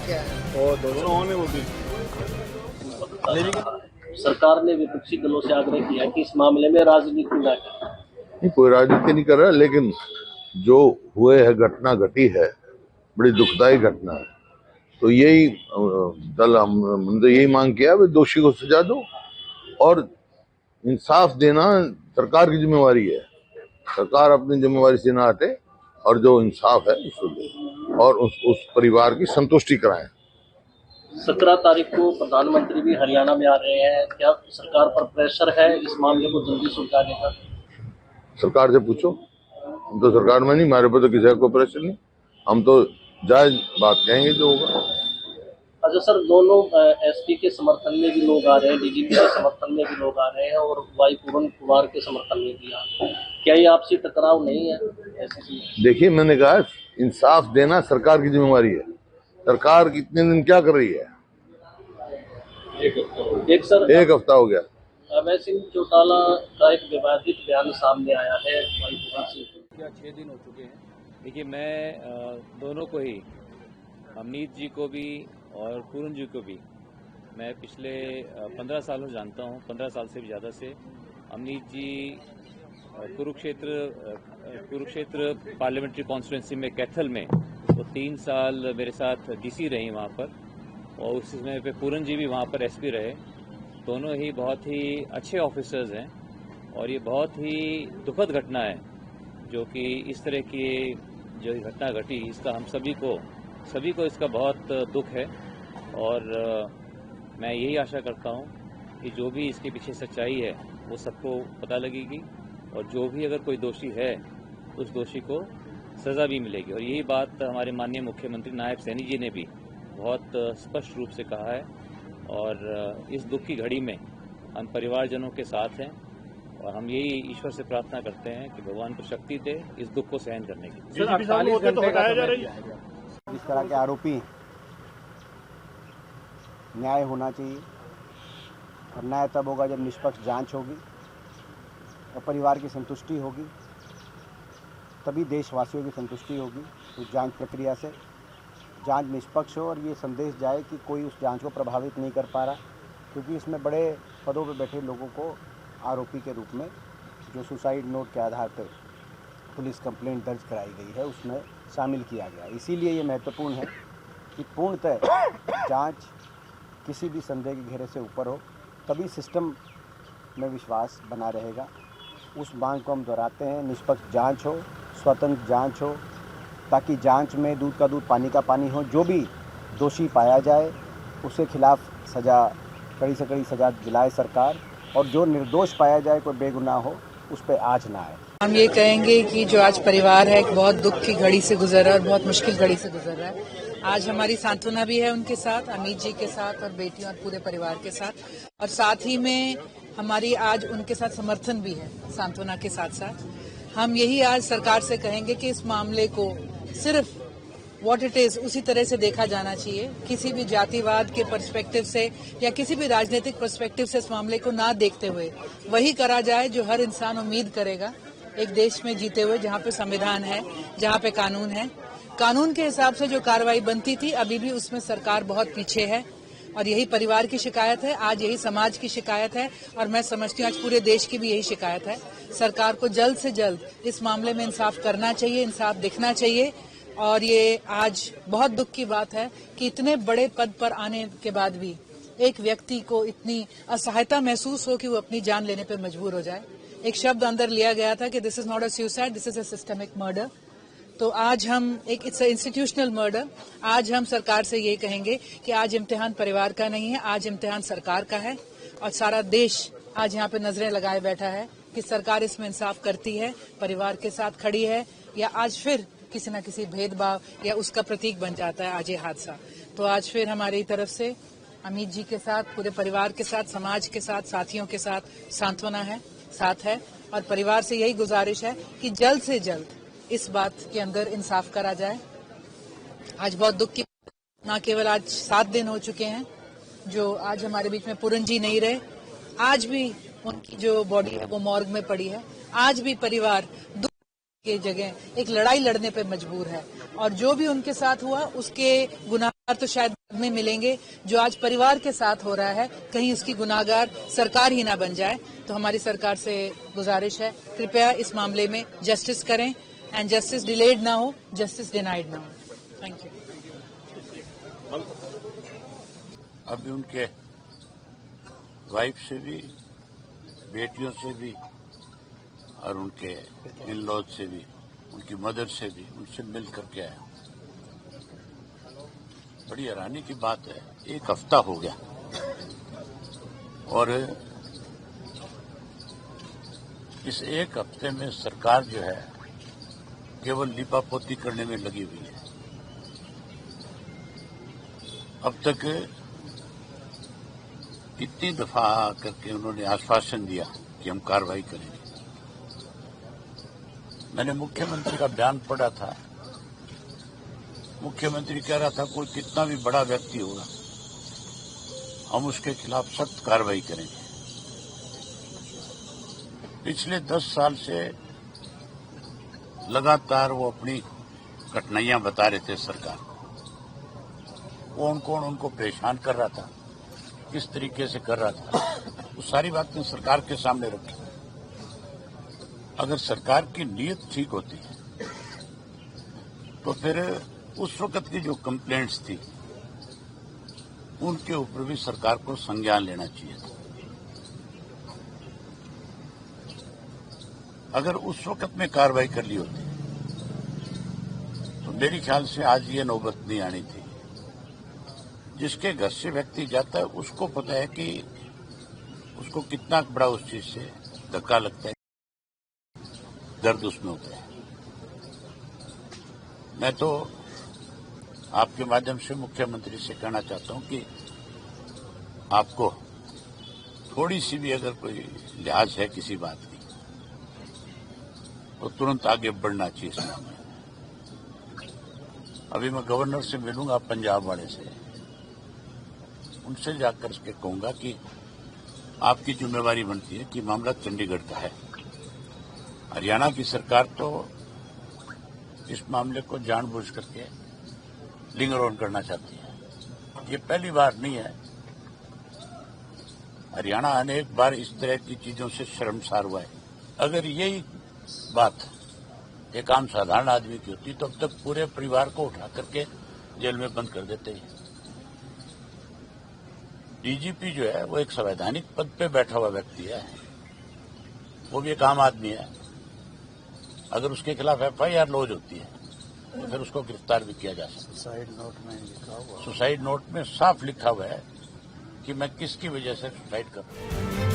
क्या है? और दोनों होने होती। सरकार ने विपक्षी दलों से आग्रह किया कि इस मामले में राजनीति न करें। नहीं, कोई राजनीति नहीं कर रहा, लेकिन जो हुए है घटना घटी है, बड़ी दुखदायी घटना है। तो यही दल हमने तो यही मांग किया है, दोषी को सजा दो और इंसाफ देना सरकार की जिम्मेवारी है। सरकार अपनी जिम्मेवारी से ना हटे और जो इंसाफ है उसको दे और उस परिवार की संतुष्टि कराएं। 17 तारीख को प्रधानमंत्री भी हरियाणा में आ रहे हैं, क्या सरकार पर प्रेशर है इस मामले को जल्दी सुलझाने का? सरकार से पूछो, हम तो सरकार में नहीं, हमारे पर तो किसी का प्रेशर नहीं, हम तो जायज बात कहेंगे जो होगा। अच्छा सर, दोनों एसपी के समर्थन में भी लोग आ रहे हैं, डीजीपी के समर्थन में भी लोग आ रहे हैं और वाई पूरन कुमार के समर्थन में भी आ रहे हैं, क्या ये आपसी टकराव नहीं है? ऐसी देखिए, मैंने कहा इंसाफ देना सरकार की जिम्मेवारी है। सरकार कितने दिन क्या कर रही है? एक हफ्ता हो गया। अभय सिंह चौटाला का एक विवादित बयान सामने आया है वाई पूरन से। क्या 6 दिन हो चुके हैं। देखिए, मैं दोनों को ही, अमनीत जी को भी और पूरन जी को भी मैं पिछले 15 सालों जानता हूं, 15 साल से भी ज़्यादा से। अमनीत जी कुरुक्षेत्र पार्लियामेंट्री कॉन्स्टिट्यूंसी में कैथल में वो 3 साल मेरे साथ डीसी रही वहाँ पर, और उस समय पे पूरन जी भी वहाँ पर एसपी रहे। दोनों ही बहुत ही अच्छे ऑफिसर्स हैं और ये बहुत ही दुखद घटना है जो कि इस तरह की जो घटना घटी, इसका हम सभी को इसका बहुत दुख है। और मैं यही आशा करता हूँ कि जो भी इसके पीछे सच्चाई है वो सबको पता लगेगी और जो भी अगर कोई दोषी है उस दोषी को सज़ा भी मिलेगी। और यही बात हमारे माननीय मुख्यमंत्री नायब सैनी जी ने भी बहुत स्पष्ट रूप से कहा है। और इस दुख की घड़ी में हम परिवारजनों के साथ हैं और हम यही ईश्वर से प्रार्थना करते हैं कि भगवान को शक्ति दे इस दुख को सहन करने की। सर, 48 घंटे तो हटाया जा रही है। इस तरह के आरोपी, न्याय होना चाहिए और न्याय तब होगा जब निष्पक्ष जांच होगी और परिवार की संतुष्टि होगी, तभी देशवासियों की संतुष्टि होगी उस जांच प्रक्रिया से। जांच निष्पक्ष हो और ये संदेश जाए कि कोई उस जांच को प्रभावित नहीं कर पा रहा, क्योंकि इसमें बड़े पदों पर बैठे लोगों को आरोपी के रूप में जो सुसाइड नोट के आधार पर पुलिस कंप्लेंट दर्ज कराई गई है उसमें शामिल किया गया। इसीलिए ये महत्वपूर्ण है कि पूर्णतः जांच किसी भी संदेह के घेरे से ऊपर हो, तभी सिस्टम में विश्वास बना रहेगा। उस मांग को हम दोहराते हैं, निष्पक्ष जांच हो, स्वतंत्र जांच हो, ताकि जांच में दूध का दूध पानी का पानी हो। जो भी दोषी पाया जाए उसके खिलाफ सज़ा, कड़ी से कड़ी सज़ा दिलाए सरकार, और जो निर्दोष पाया जाए, कोई बेगुनाह हो, उस पर आँच ना आए। हम ये कहेंगे कि जो आज परिवार है बहुत दुख की घड़ी से गुजर रहा है और बहुत मुश्किल घड़ी से गुजर रहा है। आज हमारी सांत्वना भी है उनके साथ, अमित जी के साथ और बेटियों और पूरे परिवार के साथ, और साथ ही में हमारी आज उनके साथ समर्थन भी है सांत्वना के साथ साथ। हम यही आज सरकार से कहेंगे कि इस मामले को सिर्फ व्हाट इट इज उसी तरह से देखा जाना चाहिए, किसी भी जातिवाद के पर्सपेक्टिव से या किसी भी राजनीतिक पर्सपेक्टिव से इस मामले को ना देखते हुए वही करा जाए जो हर इंसान उम्मीद करेगा एक देश में जीते हुए, जहाँ पे संविधान है, जहाँ पे कानून है। कानून के हिसाब से जो कार्रवाई बनती थी अभी भी उसमें सरकार बहुत पीछे है और यही परिवार की शिकायत है, आज यही समाज की शिकायत है और मैं समझती हूँ आज पूरे देश की भी यही शिकायत है। सरकार को जल्द से जल्द इस मामले में इंसाफ करना चाहिए, इंसाफ दिखना चाहिए। और ये आज बहुत दुख की बात है कि इतने बड़े पद पर आने के बाद भी एक व्यक्ति को इतनी असहायता महसूस हो कि वो अपनी जान लेने पर मजबूर हो जाए। एक शब्द अंदर लिया गया था कि this is not a suicide, this is a systemic murder. तो आज हम इट्स अ इंस्टीट्यूशनल मर्डर। आज हम सरकार से ये कहेंगे कि आज इम्तिहान परिवार का नहीं है, आज इम्तिहान सरकार का है और सारा देश आज यहाँ पे नजरें लगाए बैठा है कि सरकार इसमें इंसाफ करती है, परिवार के साथ खड़ी है, या आज फिर किसी न किसी भेदभाव या उसका प्रतीक बन जाता है आज ये हादसा। तो आज फिर हमारी तरफ से अमित जी के साथ, पूरे परिवार के साथ, समाज के साथ, साथियों के साथ सांत्वना है, साथ है और परिवार से यही गुजारिश है कि जल्द से जल्द इस बात के अंदर इंसाफ करा जाए। आज बहुत दुख की, न केवल आज 7 दिन हो चुके हैं जो आज हमारे बीच में पूरन जी नहीं रहे, आज भी उनकी जो बॉडी है वो मॉर्ग में पड़ी है, आज भी परिवार दुख की जगह एक लड़ाई लड़ने पर मजबूर है और जो भी उनके साथ हुआ उसके गुनाहगार तो शायद बाद में मिलेंगे। जो आज परिवार के साथ हो रहा है कहीं उसकी गुनाहगार सरकार ही ना बन जाए। तो हमारी सरकार से गुजारिश है, कृपया इस मामले में जस्टिस करें एंड जस्टिस डिलेड ना हो, जस्टिस डिनाइड ना हो। Thank you. अभी उनके वाइफ से भी, बेटियों से भी और उनके इन लॉज से भी, उनकी मदर से भी, उनसे मिल करके आया। बड़ी हैरानी की बात है, 1 हफ्ता हो गया और इस 1 हफ्ते में सरकार जो है केवल लिपापोती करने में लगी हुई है। अब तक इतनी दफा करके उन्होंने आश्वासन दिया कि हम कार्रवाई करेंगे। मैंने मुख्यमंत्री का बयान पढ़ा था, मुख्यमंत्री कह रहा था कोई कितना भी बड़ा व्यक्ति होगा हम उसके खिलाफ सख्त कार्रवाई करेंगे। पिछले 10 साल से लगातार वो अपनी कठिनाइयां बता रहे थे सरकार को, कौन कौन उनको परेशान कर रहा था, किस तरीके से कर रहा था, वो सारी बातें सरकार के सामने रखी। अगर सरकार की नीयत ठीक होती है तो फिर उस वक्त की जो कंप्लेंट्स थी उनके ऊपर भी सरकार को संज्ञान लेना चाहिए था। अगर उस वक्त में कार्रवाई कर ली होती तो मेरे ख्याल से आज ये नौबत नहीं आनी थी। जिसके घर से व्यक्ति जाता है उसको पता है कि उसको कितना बड़ा उस चीज से धक्का लगता है, दर्द उसमें होता है। मैं तो आपके माध्यम से मुख्यमंत्री से कहना चाहता हूं कि आपको थोड़ी सी भी अगर कोई लिहाज है किसी बात की तो तुरंत आगे बढ़ना चाहिए इस मामले में। अभी मैं गवर्नर से मिलूंगा, पंजाब वाले से, उनसे जाकर के कहूंगा कि आपकी जिम्मेवारी बनती है कि मामला चंडीगढ़ का है। हरियाणा की सरकार तो इस मामले को जानबूझ करके लिंगर ऑन करना चाहती है। ये पहली बार नहीं है, हरियाणा अनेक बार इस तरह की चीजों से शर्मसार हुआ है। अगर यही बात एक आम साधारण आदमी की होती तो अब तक पूरे परिवार को उठा करके जेल में बंद कर देते हैं। डीजीपी जो है वो एक संवैधानिक पद पे बैठा हुआ व्यक्ति है, वो भी एक आम आदमी है। अगर उसके खिलाफ एफआईआर लॉन्च होती है तो फिर उसको गिरफ्तार भी किया जा सकता है। सुसाइड नोट में साफ लिखा हुआ है कि मैं किसकी वजह से सुसाइड कर रहा हूं।